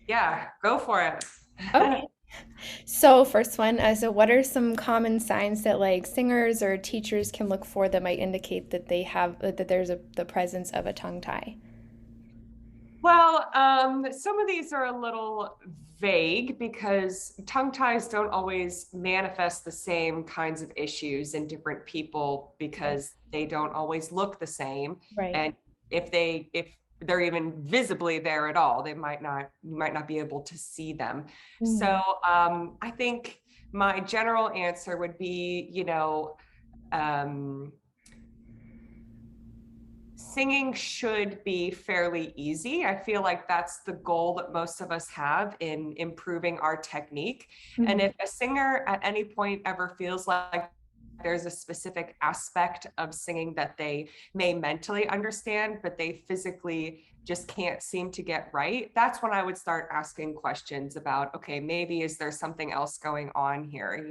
Yeah, go for it. Okay. So first one, so what are some common signs that like singers or teachers can look for that might indicate that they have that there's the presence of a tongue tie? Well, some of these are a little vague because tongue ties don't always manifest the same kinds of issues in different people Right. because they don't always look the same. Right. And if they're even visibly there at all, you might not be able to see them. So Mm. I think my general answer would be, um, singing should be fairly easy. I feel like that's the goal that most of us have in improving our technique. And Mhm. if a singer at any point ever feels like there's a specific aspect of singing that they may mentally understand, but they physically just can't seem to get right, that's when I would start asking questions about, okay, maybe is there something else going on here?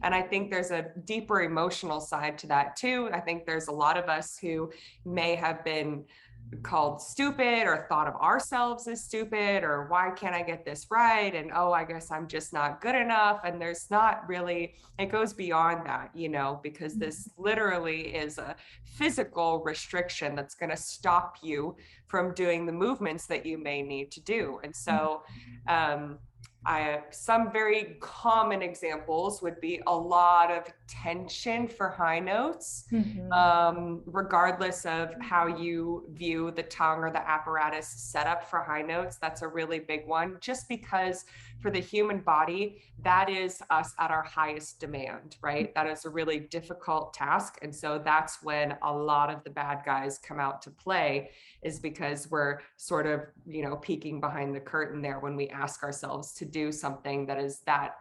And I think there's a deeper emotional side to that too. I think there's a lot of us who may have been called stupid or thought of ourselves as stupid or why can't I get this right? And oh, I guess I'm just not good enough. And there's not really, it goes beyond that, because this literally is a physical restriction that's going to stop you from doing the movements that you may need to do. And so, um, some very common examples would be a lot of tension for high notes, Mhm. regardless of how you view the tongue or the apparatus setup for high notes. That's a really big one, just because for the human body, that is us at our highest demand, right? That is a really difficult task. And so that's when a lot of the bad guys come out to play, is because we're sort of, peeking behind the curtain there when we ask ourselves to do something that is that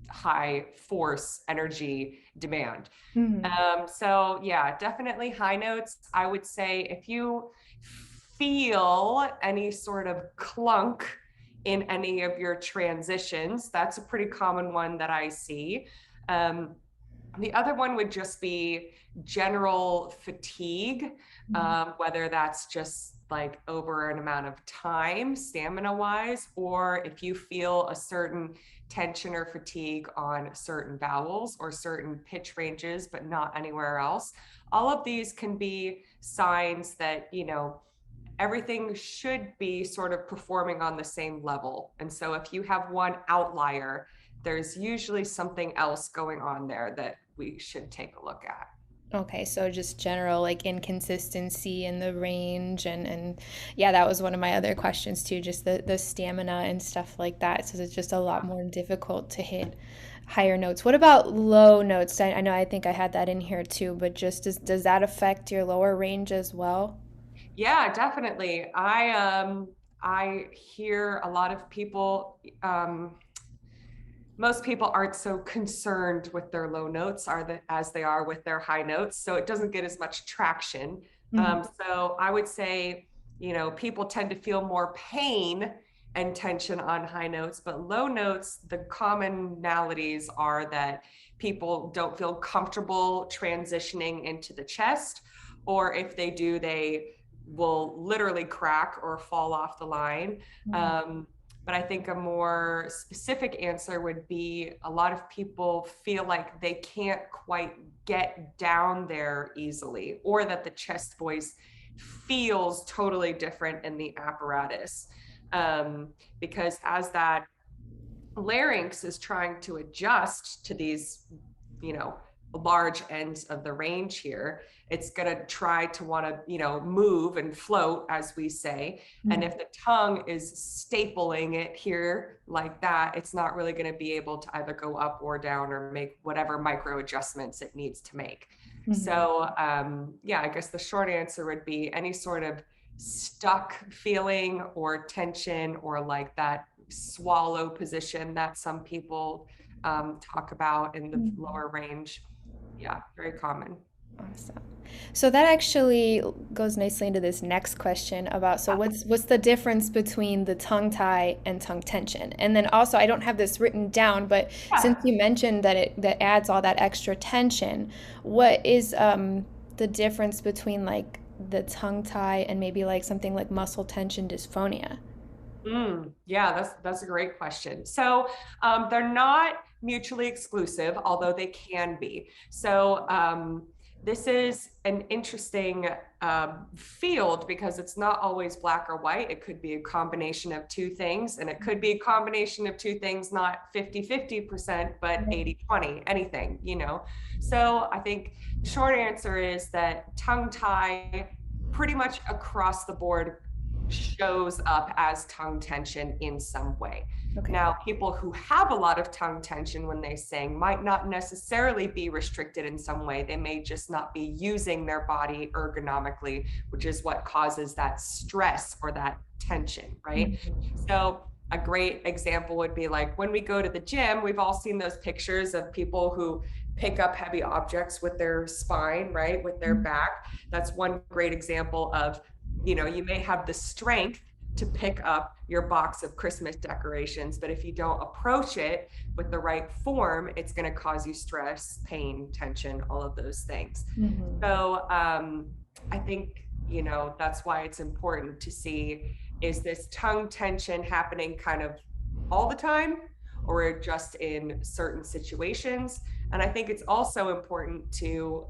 high force energy demand. Mhm. So yeah, definitely high notes. I would say if you feel any sort of clunk in any of your transitions, that's a pretty common one that I see. Um, the other one would just be general fatigue, Mhm. whether that's just like over an amount of time, stamina wise, or if you feel a certain tension or fatigue on certain vowels or certain pitch ranges, but not anywhere else. All of these can be signs that, everything should be sort of performing on the same level. And so if you have one outlier, there's usually something else going on there that we should take a look at. Okay, so just general like inconsistency in the range and yeah, that was one of my other questions too, just the stamina and stuff like that. So it's just a lot more difficult to hit higher notes. What about low notes? I know I think I had that in here too, but just does that affect your lower range as well? Yeah, definitely. I hear a lot of people, most people aren't so concerned with their low notes as they are with their high notes, so it doesn't get as much traction. Mhm. So I would say, people tend to feel more pain and tension on high notes, but low notes, the commonalities are that people don't feel comfortable transitioning into the chest, or if they do, they will literally crack or fall off the line. Mhm. But I think a more specific answer would be a lot of people feel like they can't quite get down there easily, or that the chest voice feels totally different in the apparatus. Because as that larynx is trying to adjust to these, you know, large ends of the range here, it's going to try to want to, move and float, as we say. And Mhm. if the tongue is stapling it here like that, it's not really going to be able to either go up or down or make whatever micro adjustments it needs to make. Mhm. So, yeah, I guess the short answer would be any sort of stuck feeling or tension or like that swallow position that some people talk about in the Mhm. lower range. Yeah, very common. Awesome. So that actually goes nicely into this next question about so Yeah. what's the difference between the tongue tie and tongue tension? And then also I don't have this written down, but since Yeah. you mentioned that it that adds all that extra tension, what is the difference between like the tongue tie and maybe like something like muscle tension dysphonia? Yeah, that's a great question. So they're not mutually exclusive, although they can be. So this is an interesting field because it's not always black or white. It could be a combination of two things, and it could be a combination of two things, not 50-50%, but 80-20, anything, you know. So I think the short answer is that tongue tie pretty much across the board shows up as tongue tension in some way. Okay. Now, people who have a lot of tongue tension when they sing might not necessarily be restricted in some way. They may just not be using their body ergonomically, which is what causes that stress or that tension, right? So a great example would be like when we go to the gym, we've all seen those pictures of people who pick up heavy objects with their spine, right? With their back. That's one great example of, you know, you may have the strength to pick up your box of Christmas decorations, but if you don't approach it with the right form, it's going to cause you stress, pain, tension, all of those things. So I think, you know, that's why it's important to see, is this tongue tension happening kind of all the time or just in certain situations? And I think it's also important to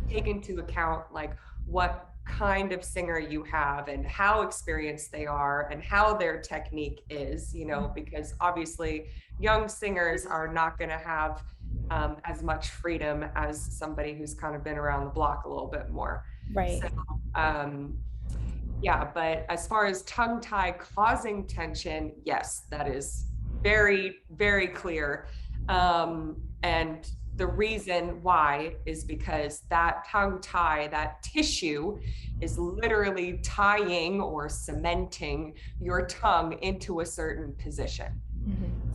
take into account like what kind of singer you have and how experienced they are and how their technique is, you know, because obviously young singers are not going to have as much freedom as somebody who's kind of been around the block a little bit more. Right. So, yeah, but as far as tongue tie causing tension, yes, that is very, very clear. And the reason why is because that tongue tie, that tissue is literally tying or cementing your tongue into a certain position.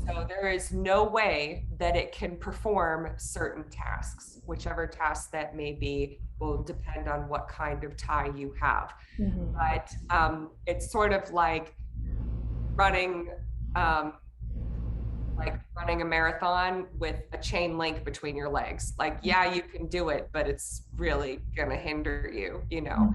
So there is no way that it can perform certain tasks. Whichever task that may be will depend on what kind of tie you have. But it's sort of like running a marathon with a chain link between your legs. Like, yeah, you can do it, but it's really gonna hinder you, you know?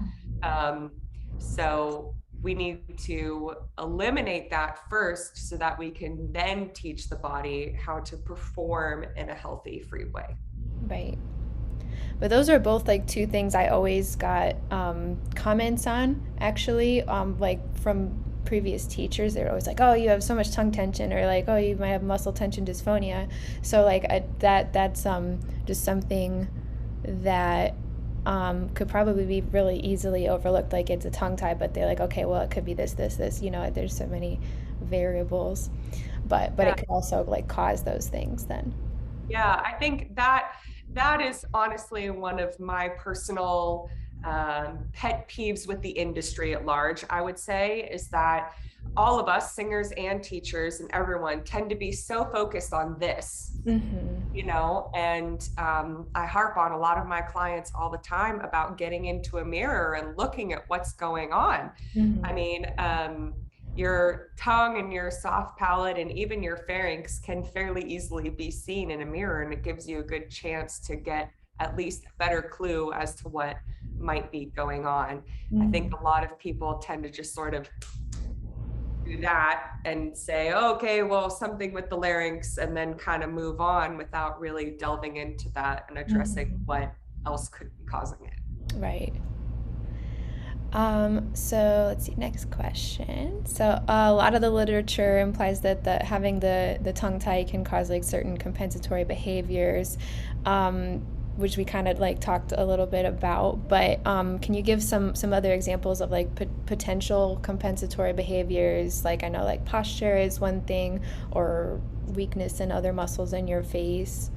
So we need to eliminate that first so that we can then teach the body how to perform in a healthy, free way. Right. But those are both like two things I always got comments on, actually, like from previous teachers. They're always like, oh, you have so much tongue tension, or like, oh, you might have muscle tension dysphonia. So like that's just something that could probably be really easily overlooked. Like it's a tongue tie, but they're like, okay, well, it could be this, you know, there's so many variables, but Yeah. it could also like cause those things then. Yeah, I think that is honestly one of my personal pet peeves with the industry at large, I would say, is that all of us, singers and teachers and everyone, tend to be so focused on this, you know, and I harp on a lot of my clients all the time about getting into a mirror and looking at what's going on. I mean, your tongue and your soft palate and even your pharynx can fairly easily be seen in a mirror, and it gives you a good chance to get at least a better clue as to what might be going on. I think a lot of people tend to just sort of do that and say, oh, okay, well, something with the larynx, and then kind of move on without really delving into that and addressing what else could be causing it. Right. So let's see, next question. So a lot of the literature implies that having the tongue tie can cause like certain compensatory behaviors, which we kind of like talked a little bit about, but can you give some other examples of like potential compensatory behaviors? Like I know like posture is one thing, or weakness in other muscles in your face.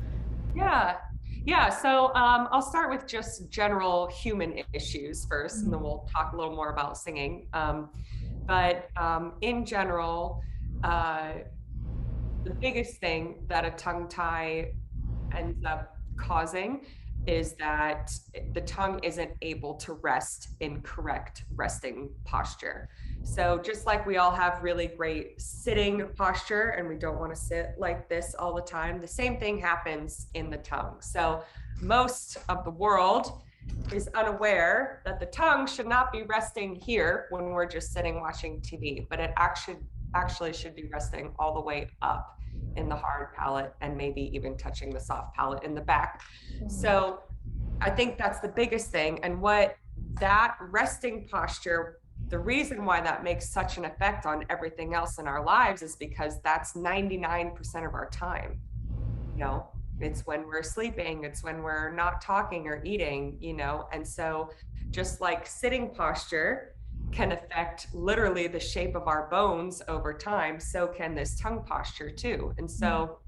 Yeah, so I'll start with just general human issues first, and then we'll talk a little more about singing. But in general, the biggest thing that a tongue tie ends up causing is that the tongue isn't able to rest in correct resting posture. So just like we all have really great sitting posture and we don't want to sit like this all the time, the same thing happens in the tongue. So most of the world is unaware that the tongue should not be resting here when we're just sitting watching TV, but it actually should be resting all the way up in the hard palate and maybe even touching the soft palate in the back. So I think that's the biggest thing. And what that resting posture, the reason why that makes such an effect on everything else in our lives is because that's 99% of our time. You know, it's when we're sleeping, it's when we're not talking or eating, you know. And so just like sitting posture can affect literally the shape of our bones over time, so can this tongue posture too. And so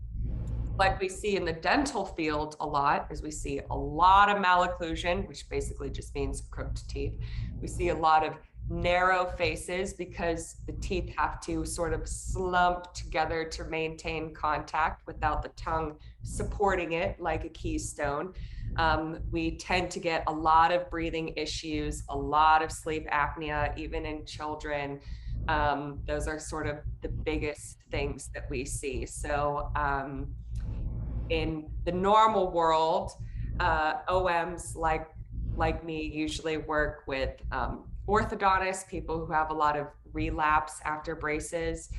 like we see in the dental field a lot is we see a lot of malocclusion, which basically just means crooked teeth. We see a lot of narrow faces because the teeth have to sort of slump together to maintain contact without the tongue supporting it like a keystone. We tend to get a lot of breathing issues, a lot of sleep apnea, even in children. Those are sort of the biggest things that we see. So in the normal world, OMs like me usually work with orthodontists, people who have a lot of relapse after braces,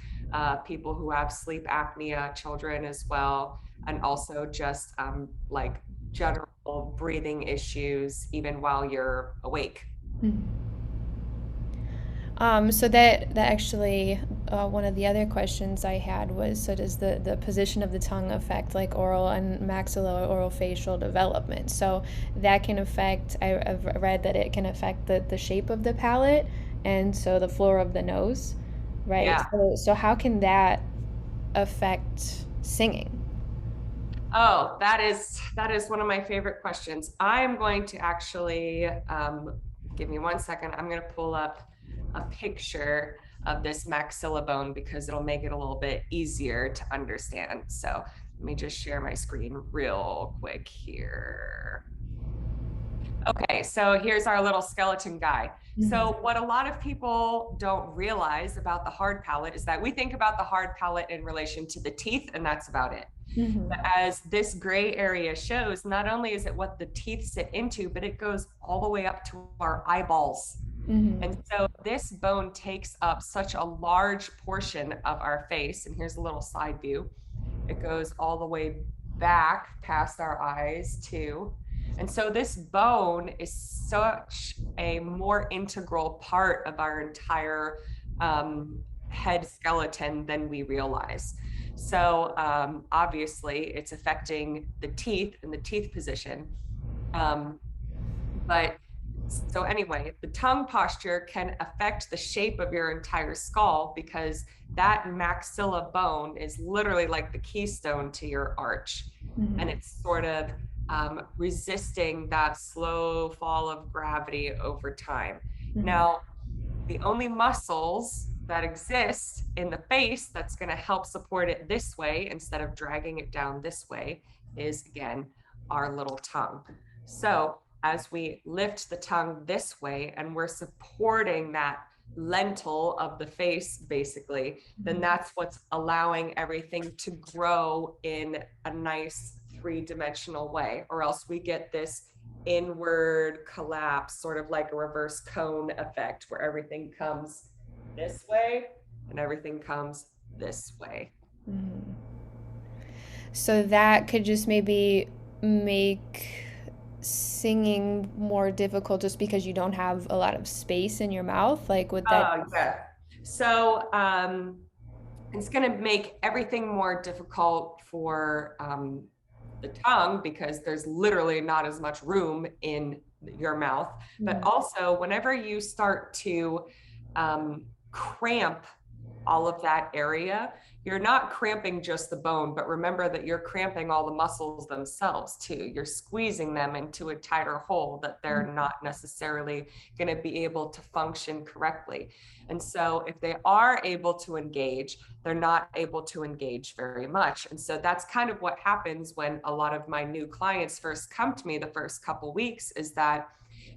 people who have sleep apnea, children as well, and also just like general breathing issues even while you're awake. So that actually one of the other questions I had was, so does the position of the tongue affect like oral and maxillo-orofacial development? So that can affect, I've read that it can affect the shape of the palate and so the floor of the nose, right? Yeah. So how can that affect singing? Oh, that is one of my favorite questions. I'm going to actually give me 1 second. I'm going to pull up a picture of this maxilla bone because it'll make it a little bit easier to understand. So let me just share my screen real quick here. Okay, so here's our little skeleton guy. So what a lot of people don't realize about the hard palate is that we think about the hard palate in relation to the teeth, and that's about it. But as this gray area shows, not only is it what the teeth sit into, but it goes all the way up to our eyeballs. And so this bone takes up such a large portion of our face. And here's a little side view. It goes all the way back past our eyes too. And so this bone is such a more integral part of our entire head skeleton than we realize. So obviously it's affecting the teeth and the teeth position. But so anyway, the tongue posture can affect the shape of your entire skull because that maxilla bone is literally like the keystone to your arch. And it's sort of resisting that slow fall of gravity over time. Now, the only muscles that exist in the face that's going to help support it this way instead of dragging it down this way is, again, our little tongue. So as we lift the tongue this way and we're supporting that lentil of the face, basically, then that's what's allowing everything to grow in a nice three-dimensional way, or else we get this inward collapse, sort of like a reverse cone effect where everything comes this way and everything comes this way. So that could just maybe make singing more difficult just because you don't have a lot of space in your mouth? Like, would that? Yeah. So it's going to make everything more difficult for the tongue because there's literally not as much room in your mouth. But also, whenever you start to cramp all of that area, you're not cramping just the bone, but remember that you're cramping all the muscles themselves too. You're squeezing them into a tighter hole that they're not necessarily going to be able to function correctly. And so if they are able to engage, they're not able to engage very much. And so that's kind of what happens when a lot of my new clients first come to me the first couple weeks, is that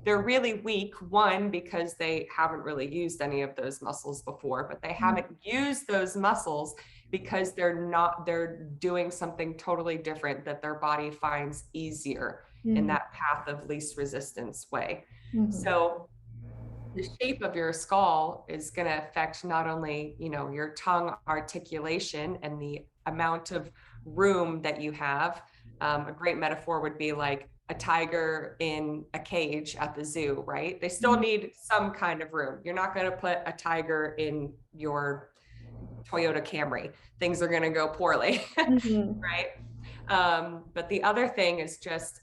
they're really weak, one, because they haven't really used any of those muscles before, but they haven't used those muscles because they're doing something totally different that their body finds easier. in Mm-hmm. that path of least resistance way. Mm-hmm. So the shape of your skull is going to affect not only, your tongue articulation and the amount of room that you have. A great metaphor would be like a tiger in a cage at the zoo, right? They still need some kind of room. You're not going to put a tiger in your Toyota Camry. Things are going to go poorly, Mm-hmm. right? But the other thing is just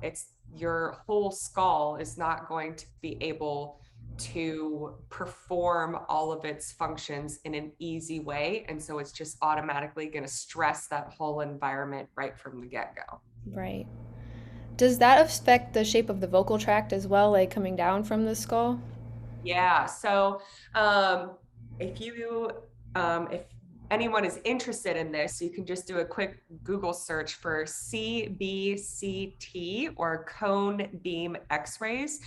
it's your whole skull is not going to be able to perform all of its functions in an easy way. And so it's just automatically going to stress that whole environment right from the get-go. Right. Does that affect the shape of the vocal tract as well, like coming down from the skull? Yeah. So um, if anyone is interested in this, you can just do a quick Google search for CBCT, or cone beam X-rays.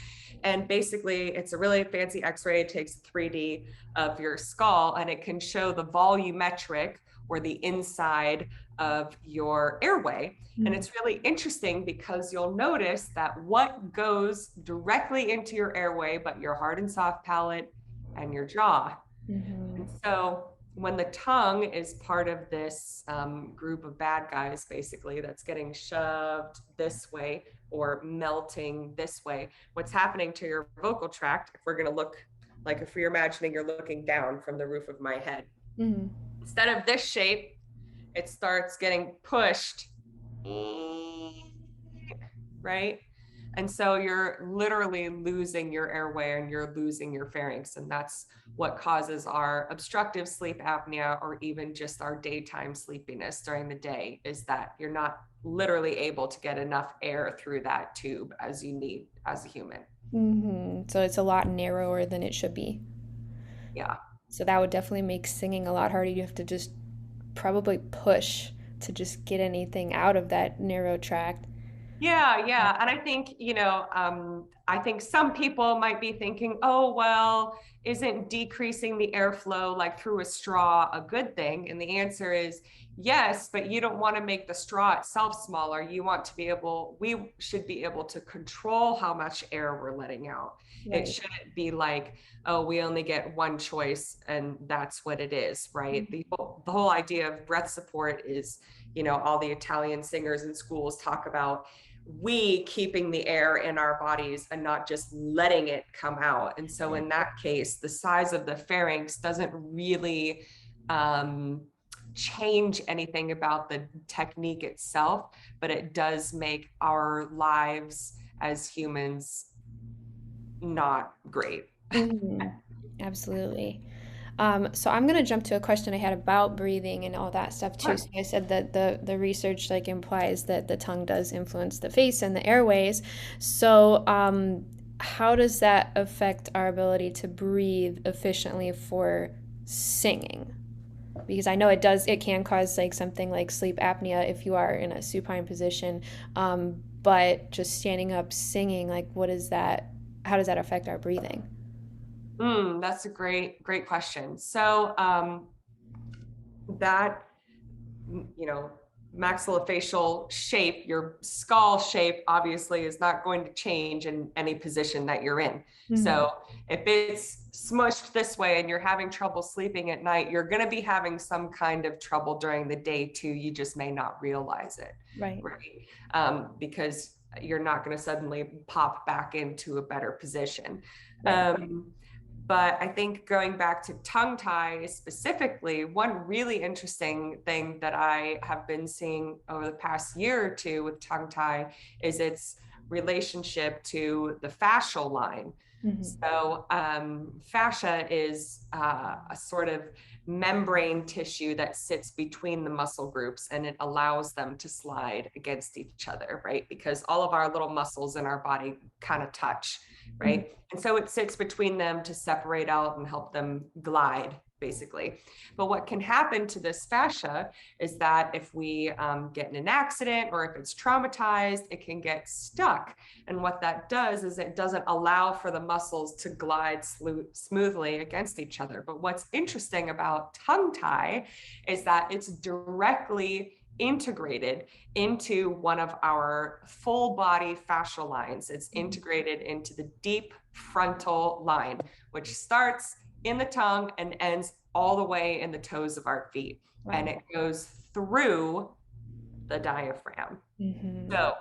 And basically, it's a really fancy X-ray. It takes 3D of your skull, and it can show the volumetric, or the inside of your airway. And it's really interesting because you'll notice that what goes directly into your airway, but your hard and soft palate and your jaw. Mm-hmm. And so when the tongue is part of this group of bad guys, basically, that's getting shoved this way or melting this way, what's happening to your vocal tract, if we're going to look like, if you're imagining you're looking down from the roof of my head, Mm-hmm. instead of this shape, it starts getting pushed, right? And so you're literally losing your airway and you're losing your pharynx. And that's what causes our obstructive sleep apnea, or even just our daytime sleepiness during the day, is that you're not literally able to get enough air through that tube as you need as a human. Mm-hmm. So it's a lot narrower than it should be. Yeah. So that would definitely make singing a lot harder. You have to just probably push to just get anything out of that narrow tract. Yeah, yeah. And I think, I think some people might be thinking, oh, well, isn't decreasing the airflow like through a straw a good thing? And the answer is yes, but you don't want to make the straw itself smaller. We should be able to control how much air we're letting out. It Right. shouldn't be like, oh, we only get one choice and that's what it is, right? The whole idea of breath support is, all the Italian singers in schools talk about we keeping the air in our bodies and not just letting it come out. And so in that case, the size of the pharynx doesn't really change anything about the technique itself, but it does make our lives as humans not great. Mm-hmm. Absolutely. So I'm gonna jump to a question I had about breathing and all that stuff too. So Sure. I said that the research like implies that the tongue does influence the face and the airways. So how does that affect our ability to breathe efficiently for singing? Because I know it can cause like something like sleep apnea if you are in a supine position. But just standing up singing, like what is that? How does that affect our breathing? That's a great question. So that you know, maxillofacial shape, your skull shape obviously is not going to change in any position that you're in. Mm-hmm. So if it's smushed this way and you're having trouble sleeping at night, you're going to be having some kind of trouble during the day too. You just may not realize it, Right. right? Because you're not going to suddenly pop back into a better position. Right. But I think going back to tongue tie specifically, one really interesting thing that I have been seeing over the past year or two with tongue tie is its relationship to the fascial line. Mm-hmm. So fascia is a sort of membrane tissue that sits between the muscle groups, and it allows them to slide against each other, right? Because all of our little muscles in our body kind of touch, right? And so it sits between them to separate out and help them glide, basically. But what can happen to this fascia is that if we get in an accident or if it's traumatized, it can get stuck. And what that does is it doesn't allow for the muscles to glide smoothly against each other. But what's interesting about tongue tie is that it's directly integrated into one of our full body fascial lines. It's integrated into the deep frontal line, which starts in the tongue and ends all the way in the toes of our feet. Wow. And it goes through the diaphragm. So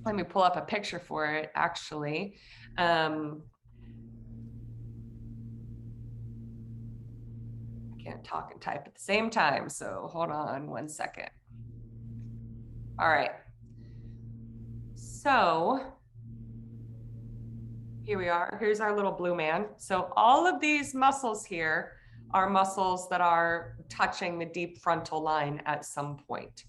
let me pull up a picture for it, actually. I can't talk and type at the same time, so hold on one second. All right. So here we are. Here's our little blue man. So all of these muscles here are muscles that are touching the deep frontal line at some point.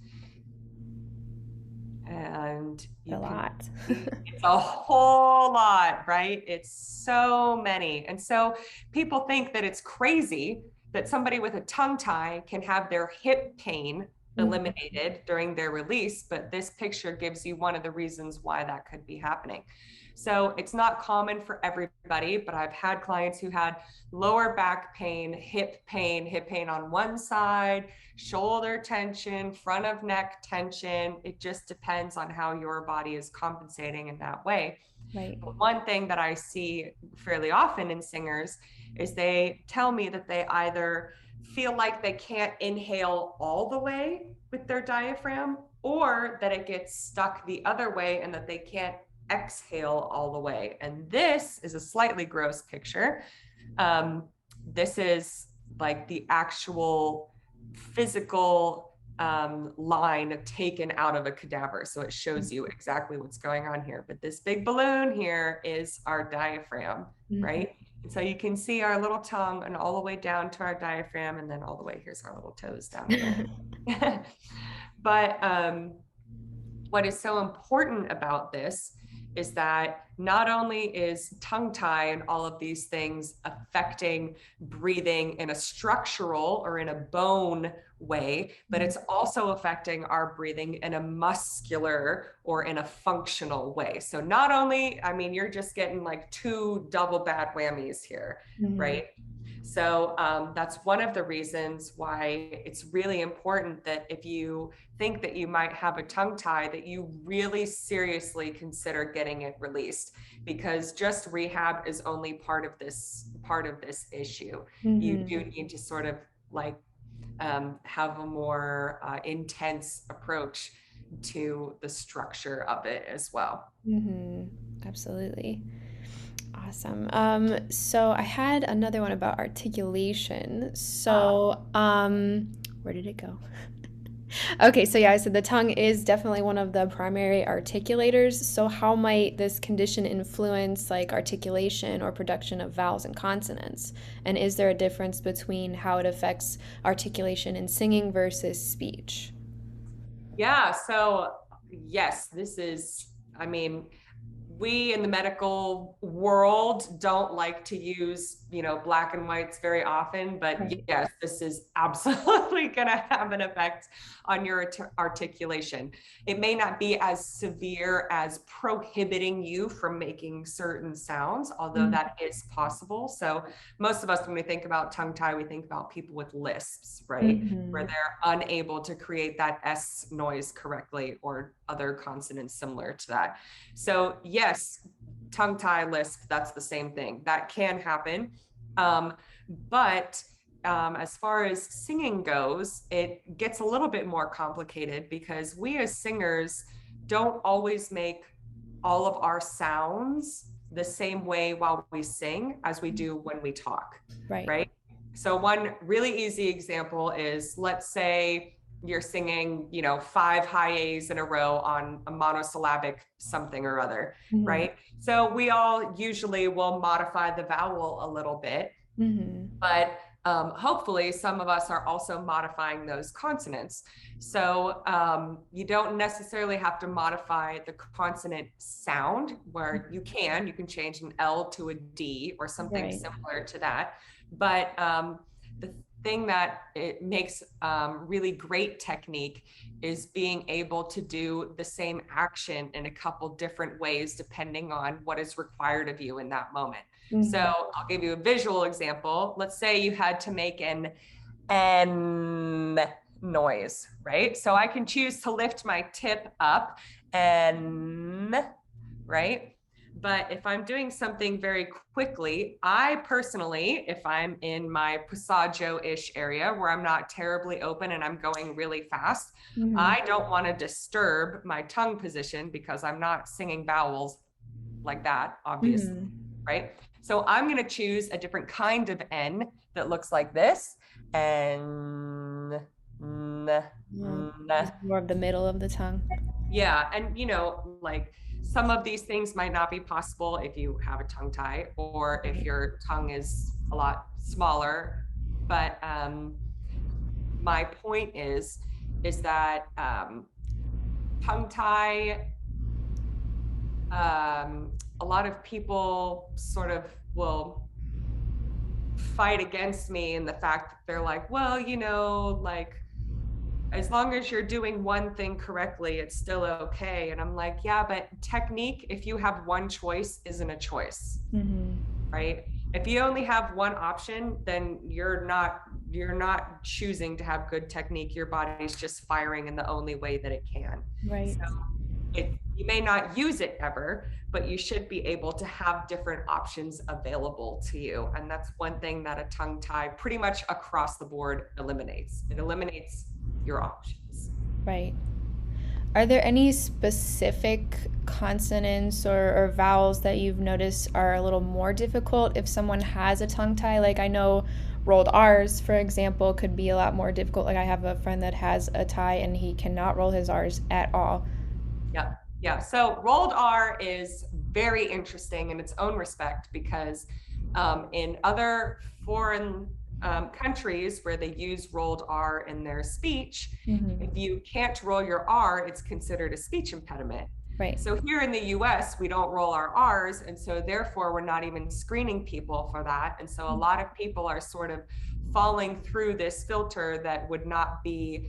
And a lot. It's a whole lot, right? It's so many. And so people think that it's crazy that somebody with a tongue tie can have their hip pain eliminated during their release, but this picture gives you one of the reasons why that could be happening. So it's not common for everybody, but I've had clients who had lower back pain, hip pain on one side, shoulder tension, front of neck tension. It just depends on how your body is compensating in that way. Right. But one thing that I see fairly often in singers is they tell me that they either feel like they can't inhale all the way with their diaphragm, or that it gets stuck the other way and that they can't exhale all the way. And this is a slightly gross picture. This is like the actual physical line taken out of a cadaver. So it shows you exactly what's going on here. But this big balloon here is our diaphragm, right? And so you can see our little tongue and all the way down to our diaphragm, and then all the way, here's our little toes down there. But what is so important about this is that not only is tongue tie and all of these things affecting breathing in a structural or in a bone way, but it's also affecting our breathing in a muscular or in a functional way. So not only, I mean, you're just getting like two double bad whammies here, right? So that's one of the reasons why it's really important that if you think that you might have a tongue tie, that you really seriously consider getting it released, because just rehab is only part of this issue. You do need to sort of like have a more intense approach to the structure of it as well. Absolutely. Awesome. So I had another one about articulation. So, where did it go? Okay, so yeah, I said the tongue is definitely one of the primary articulators. So how might this condition influence like articulation or production of vowels and consonants? And is there a difference between how it affects articulation in singing versus speech? Yeah, so yes, this is, I mean, we in the medical world don't like to use, black and whites very often, but yes, this is absolutely going to have an effect on your articulation. It may not be as severe as prohibiting you from making certain sounds, although that is possible. So most of us, when we think about tongue tie, we think about people with lisps, right? Where they're unable to create that S noise correctly or other consonants similar to that. So yes, tongue tie, lisp, that's the same thing. That can happen. But as far as singing goes, it gets a little bit more complicated because we as singers don't always make all of our sounds the same way while we sing as we do when we talk, right? So one really easy example is, let's say you're singing, 5 high A's in a row on a monosyllabic something or other, right? So we all usually will modify the vowel a little bit, but hopefully some of us are also modifying those consonants. So you don't necessarily have to modify the consonant sound, where you can change an L to a D or something similar to that. But the thing that it makes really great technique is being able to do the same action in a couple different ways depending on what is required of you in that moment. So I'll give you a visual example. Let's say you had to make an N, noise, right? So I can choose to lift my tip up and, right? But if I'm doing something very quickly, I personally, if I'm in my passaggio-ish area where I'm not terribly open and I'm going really fast, I don't want to disturb my tongue position because I'm not singing vowels like that, obviously, right? So I'm going to choose a different kind of N that looks like this. And Just more of the middle of the tongue. yeah, and like some of these things might not be possible if you have a tongue tie or if your tongue is a lot smaller. But my point is that tongue tie, a lot of people sort of will fight against me in the fact that they're like, well, like as long as you're doing one thing correctly, it's still okay. And I'm like, yeah, but technique, if you have one choice, isn't a choice, right? If you only have one option, then you're not choosing to have good technique. Your body's just firing in the only way that it can. Right. So you may not use it ever, but you should be able to have different options available to you. And that's one thing that a tongue tie pretty much across the board eliminates. It eliminates your options. Right. Are there any specific consonants or vowels that you've noticed are a little more difficult if someone has a tongue tie? Like I know rolled R's, for example, could be a lot more difficult. Like I have a friend that has a tie and he cannot roll his R's at all. Yeah. Yeah. So rolled R is very interesting in its own respect because in other foreign countries where they use rolled R in their speech, if you can't roll your R, it's considered a speech impediment. Right. So here in the US, we don't roll our R's. And so therefore, we're not even screening people for that. And so a lot of people are sort of falling through this filter that would not be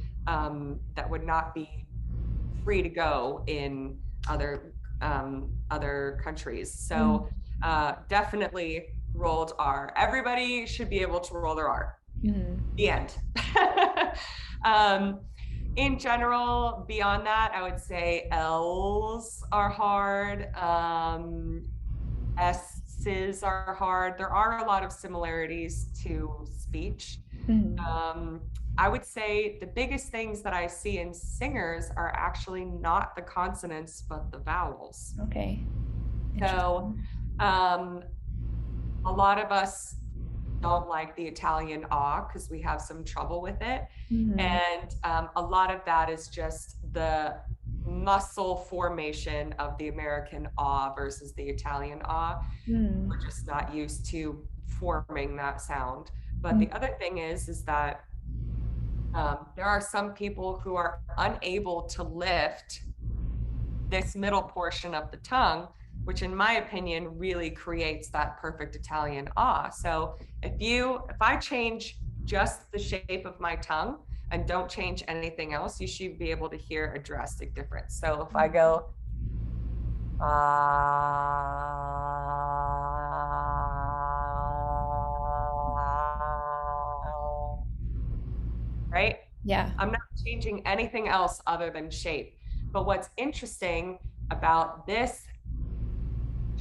free to go in other countries. So definitely rolled R. Everybody should be able to roll their R. The end. In general, beyond that, I would say L's are hard. S's are hard. There are a lot of similarities to speech. I would say the biggest things that I see in singers are actually not the consonants, but the vowels. Okay. So a lot of us don't like the Italian ah because we have some trouble with it. And a lot of that is just the muscle formation of the American ah versus the Italian ah. We're just not used to forming that sound. But the other thing is that there are some people who are unable to lift this middle portion of the tongue, which in my opinion really creates that perfect Italian ah. So if I change just the shape of my tongue and don't change anything else, you should be able to hear a drastic difference. So if I go right? Yeah. I'm not changing anything else other than shape. But what's interesting about this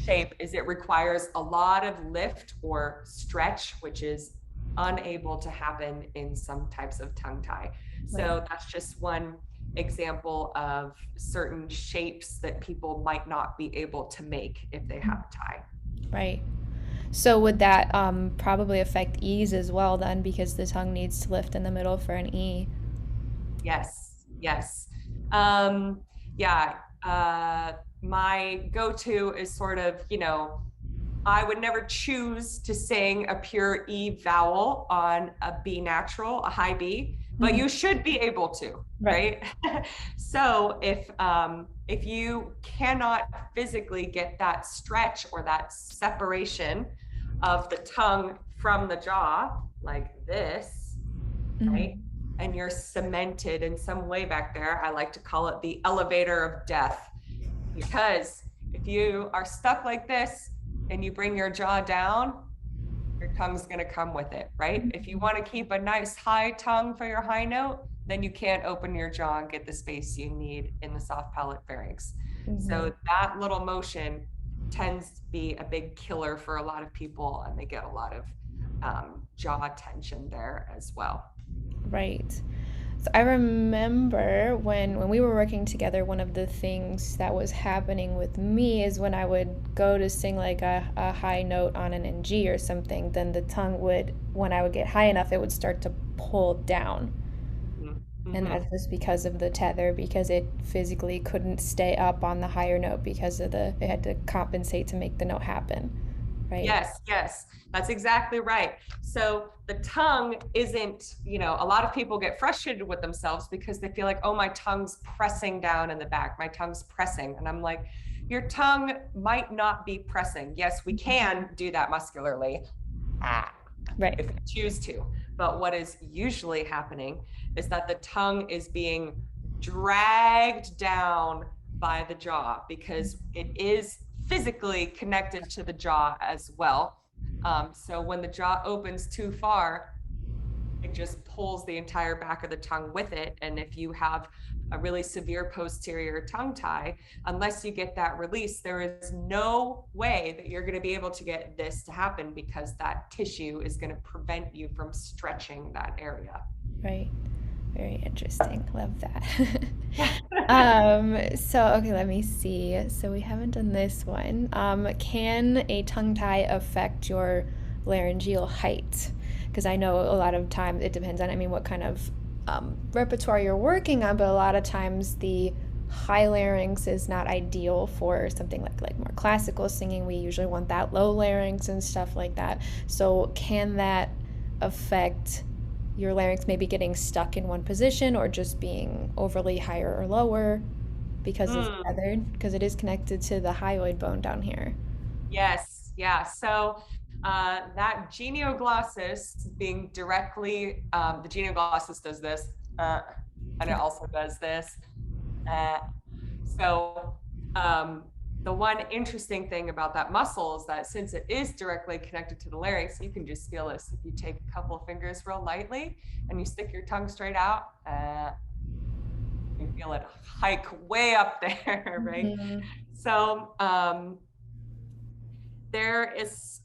shape is it requires a lot of lift or stretch, which is unable to happen in some types of tongue tie. So that's just one example of certain shapes that people might not be able to make if they have a tie. Right. So would that probably affect E's as well then, because the tongue needs to lift in the middle for an E? Yes, yes. My go-to is sort of, I would never choose to sing a pure E vowel on a B natural, a high B, but you should be able to, right? So if you cannot physically get that stretch or that separation of the tongue from the jaw like this, right? And you're cemented in some way back there, I like to call it the elevator of death. Because if you are stuck like this and you bring your jaw down, your tongue's going to come with it, right? If you want to keep a nice high tongue for your high note, then you can't open your jaw and get the space you need in the soft palate pharynx. Mm-hmm. So that little motion tends to be a big killer for a lot of people, and they get a lot of jaw tension there as well. Right. So I remember when we were working together, one of the things that was happening with me is when I would go to sing like a high note on an NG or something, then the tongue would, when I would get high enough, it would start to pull down. And Mm-hmm. that's just because of the tether, because it physically couldn't stay up on the higher note because of it had to compensate to make the note happen, right? Yes, yes, that's exactly right. So the tongue isn't, a lot of people get frustrated with themselves because they feel like, oh, my tongue's pressing down in the back, my tongue's pressing. And I'm like, your tongue might not be pressing. Yes, we can do that muscularly Right. if we choose to. But what is usually happening is that the tongue is being dragged down by the jaw because it is physically connected to the jaw as well. So when the jaw opens too far, it just pulls the entire back of the tongue with it. And if you have a really severe posterior tongue tie, unless you get that release, there is no way that you're going to be able to get this to happen because that tissue is going to prevent you from stretching that area. Right. Very interesting. Love that. Yeah. So okay, let me see. So we haven't done this one. Can a tongue tie affect your laryngeal height? Because I know a lot of times it depends on, I mean, what kind of repertoire you're working on, but a lot of times the high larynx is not ideal for something like more classical singing. We usually want that low larynx and stuff like that. So can that affect your larynx maybe getting stuck in one position or just being overly higher or lower because it's Mm, tethered? Because it is connected to the hyoid bone down here. yes. Yeah. So that genioglossus being directly, the genioglossus does this, and it also does this. Uh, So um, the one interesting thing about that muscle is that since it is directly connected to the larynx, you can just feel this. If you take a couple of fingers real lightly and you stick your tongue straight out, you feel it hike way up there, right? Mhm. So there is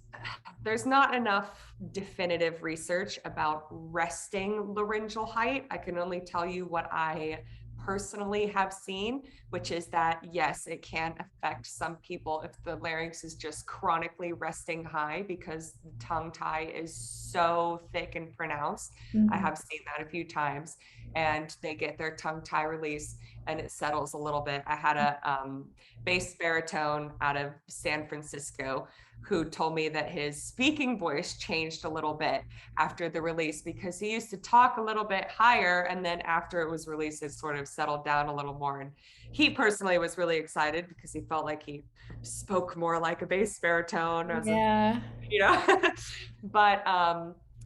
there's not enough definitive research about resting laryngeal height. I can only tell you what I personally have seen, which is that yes, it can affect some people if the larynx is just chronically resting high because the tongue tie is so thick and pronounced. I Mhm. have seen that a few times, and they get their tongue tie release and it settles a little bit. I had a bass baritone out of San Francisco who told me that his speaking voice changed a little bit after the release because he used to talk a little bit higher, and then after it was released it sort of settled down a little more. And he personally was really excited because he felt like he spoke more like a bass baritone as a Yeah. you know but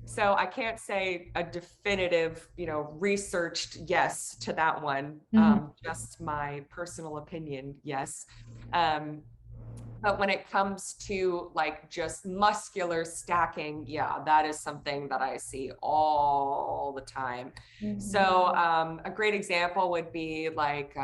so I can't say a definitive, researched yes to that one. Mhm. Just my personal opinion, yes. um, but when it comes to like just muscular stacking, yeah, that is something that I see all the time. Mhm. So a great example would be like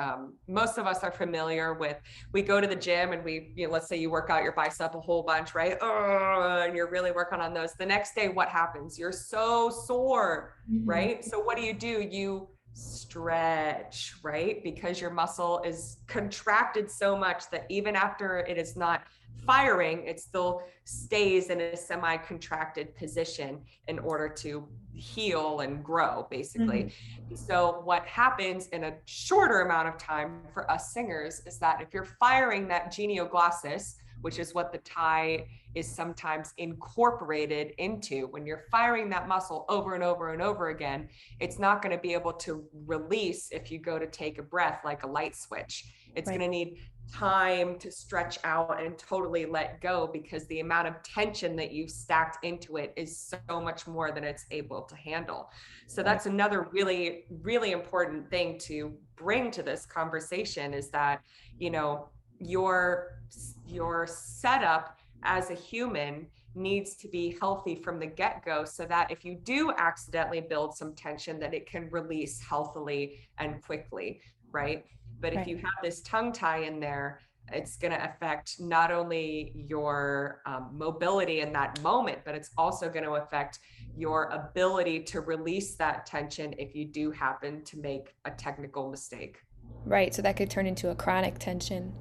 most of us are familiar with, we go to the gym and let's say you work out your bicep a whole bunch, right? And you're really working on those. The next day, what happens? You're so sore, Mhm. right? So what do? You stretch, right? Because your muscle is contracted so much that even after it is not firing, it still stays in a semi contracted position in order to heal and grow, Mhm. basically. So, what happens in a shorter amount of time for us singers is that if you're firing that genioglossus, which is what the tie is sometimes incorporated into, when you're firing that muscle over and over and over again, it's not going to be able to release if you go to take a breath like a light switch. It's Right. going to need time to stretch out and totally let go because the amount of tension that you've stacked into it is so much more than it's able to handle. So Right. that's another really, really important thing to bring to this conversation is that, you know, your setup as a human needs to be healthy from the get-go, so that if you do accidentally build some tension, that it can release healthily and quickly, right? But if Right. you have this tongue tie in there, it's going to affect not only your mobility in that moment, but it's also going to affect your ability to release that tension if you do happen to make a technical mistake. Right. So that could turn into a chronic tension.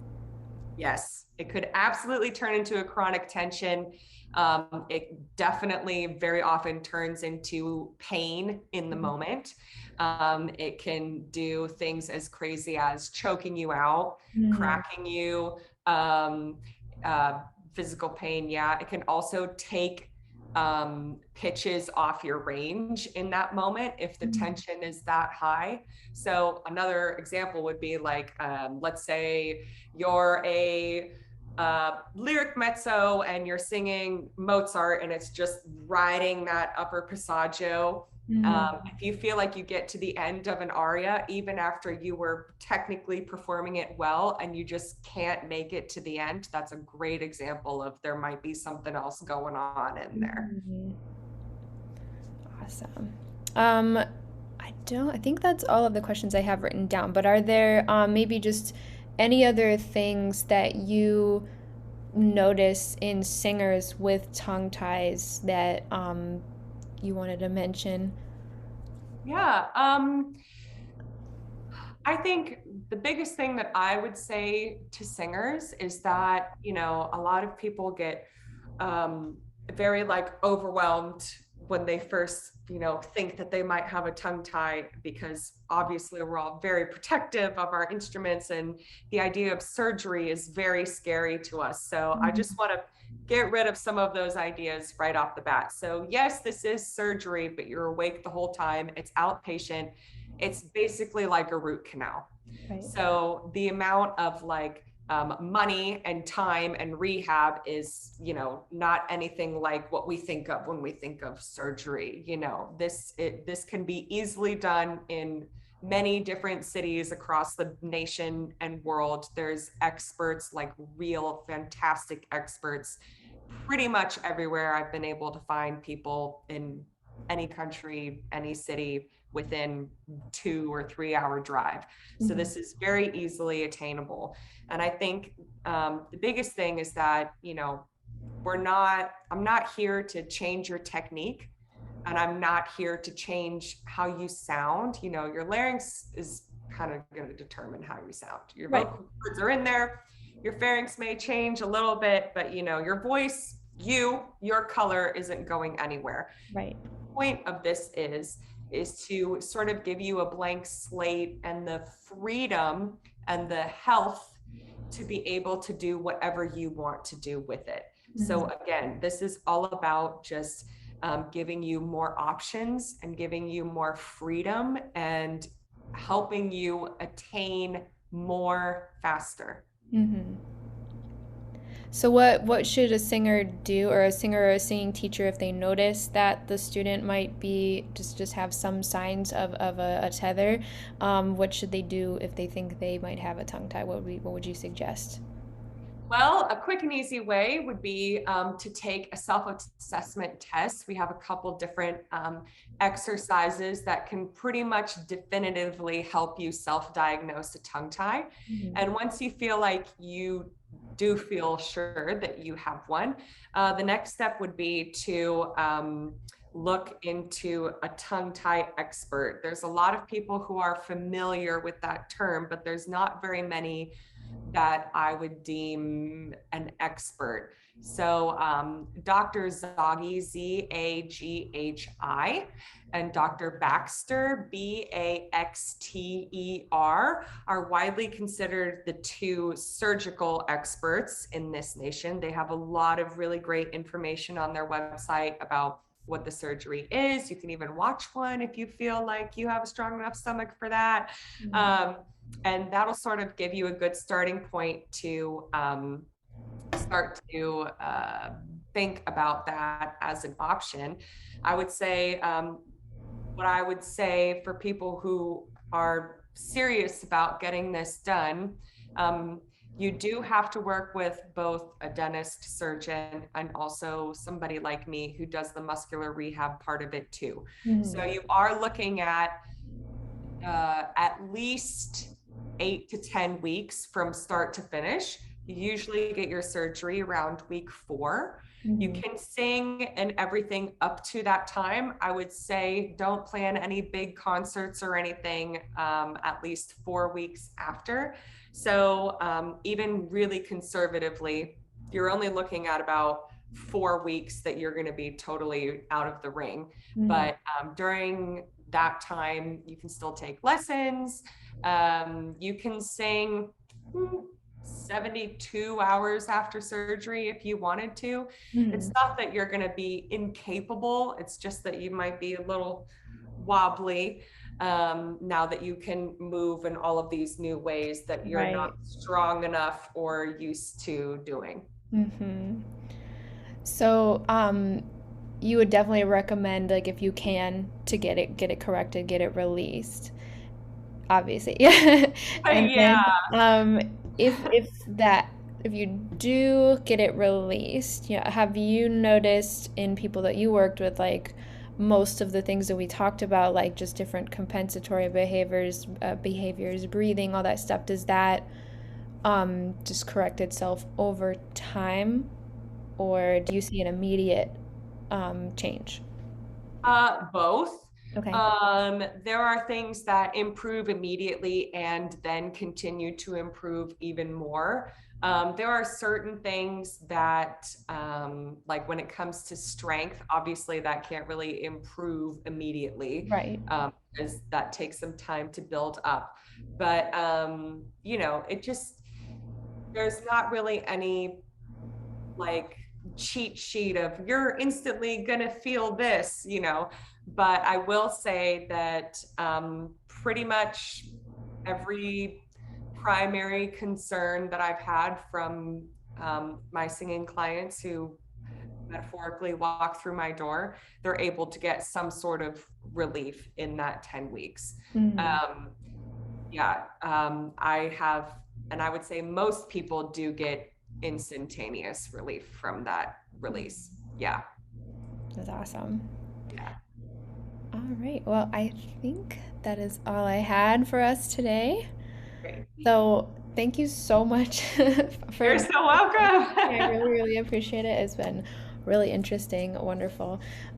Yes, it could absolutely turn into a chronic tension. It definitely very often turns into pain in the moment. It can do things as crazy as choking you out, Mm. cracking you, um, uh, physical pain. Yeah, it can also take pitches off your range in that moment if the Mm. tension is that high. So another example would be like, let's say you're a lyric mezzo and you're singing Mozart and it's just riding that upper passaggio. Mm. If you feel like you get to the end of an aria, even after you were technically performing it well and you just can't make it to the end, that's a great example of there might be something else going on in there. Mm. Awesome. I think that's all of the questions I have written down, but are there maybe just any other things that you notice in singers with tongue ties that you wanted to mention? Yeah. I think the biggest thing that I would say to singers is that, a lot of people get um, very like overwhelmed when they first, think that they might have a tongue tie, because obviously we're all very protective of our instruments and the idea of surgery is very scary to us. So I just want to get rid of some of those ideas right off the bat. So yes, this is surgery, but you're awake the whole time. It's outpatient. It's basically like a root canal. Right. So the amount of like money and time and rehab is, not anything like what we think of when we think of surgery. This can be easily done in many different cities across the nation and world. There's experts, like real fantastic experts, pretty much everywhere. I've been able to find people in any country, any city within 2 or 3 hour drive. So Mhm. this is very easily attainable. And I think the biggest thing is that, I'm not here to change your technique, and I'm not here to change how you sound. Your larynx is kind of going to determine how you sound. Your Right. vocal cords are in there. Your pharynx may change a little bit, but your voice, your color isn't going anywhere. Right. Point of this is to sort of give you a blank slate and the freedom and the health to be able to do whatever you want to do with it. Mhm. So again, this is all about just giving you more options and giving you more freedom and helping you attain more faster. Mhm. So what should a singer do, or a singer or a singing teacher, if they notice that the student might be just have some signs of a tether? What should they do if they think they might have a tongue tie? What would you suggest? Well, a quick and easy way would be to take a self-assessment test. We have a couple different exercises that can pretty much definitively help you self-diagnose a tongue tie. Mhm. And once you feel like you do feel sure that you have one, the next step would be to look into a tongue tie expert. There's a lot of people who are familiar with that term, but there's not very many that I would deem an expert. So Dr. Zaghi, Zaghi, and Dr. Baxter, Baxter, are widely considered the two surgical experts in this nation. They have a lot of really great information on their website about what the surgery is. You can even watch one if you feel like you have a strong enough stomach for that. Mhm. Um, and that'll sort of give you a good starting point to start to think about that as an option. I would say what I would say for people who are serious about getting this done, um, You do have to work with both a dentist, surgeon, and also somebody like me who does the muscular rehab part of it too. So Mhm. you are looking at least 8 to 10 weeks from start to finish. You usually get your surgery around week 4. You Mhm. can sing and everything up to that time. I would say don't plan any big concerts or anything at least 4 weeks after. So even really conservatively, you're only looking at about 4 weeks that you're going to be totally out of the ring. Mhm. But during that time, you can still take lessons. You can sing 72 hours after surgery if you wanted to. It's Mhm. not that you're going to be incapable, it's just that you might be a little wobbly now that you can move in all of these new ways that you're not Right. strong enough or used to doing. Mhm. So, you would definitely recommend, like, if you can, to get it corrected, get it released, obviously. Yeah. And Yeah. then, if you do get it released, yeah, have you noticed in people that you worked with, like, most of the things that we talked about, like just different compensatory behaviors, breathing, all that stuff, does that just correct itself over time, or do you see an immediate change? Both. Okay. There are things that improve immediately and then continue to improve even more. There are certain things that, like when it comes to strength, obviously that can't really improve immediately, Right. because that takes some time to build up. But, it just, there's not really any like cheat sheet of you're instantly gonna feel this, but I will say that pretty much every primary concern that I've had from my singing clients who metaphorically walk through my door, they're able to get some sort of relief in that 10 weeks. Mhm. um, yeah, I have, and I would say most people do get instantaneous relief from that release. Yeah, That's awesome. yeah, All right. Well, I think that is all I had for us today. great. So thank you so much for You're this so conversation. I welcome. really, really appreciate it. It's been really interesting, wonderful.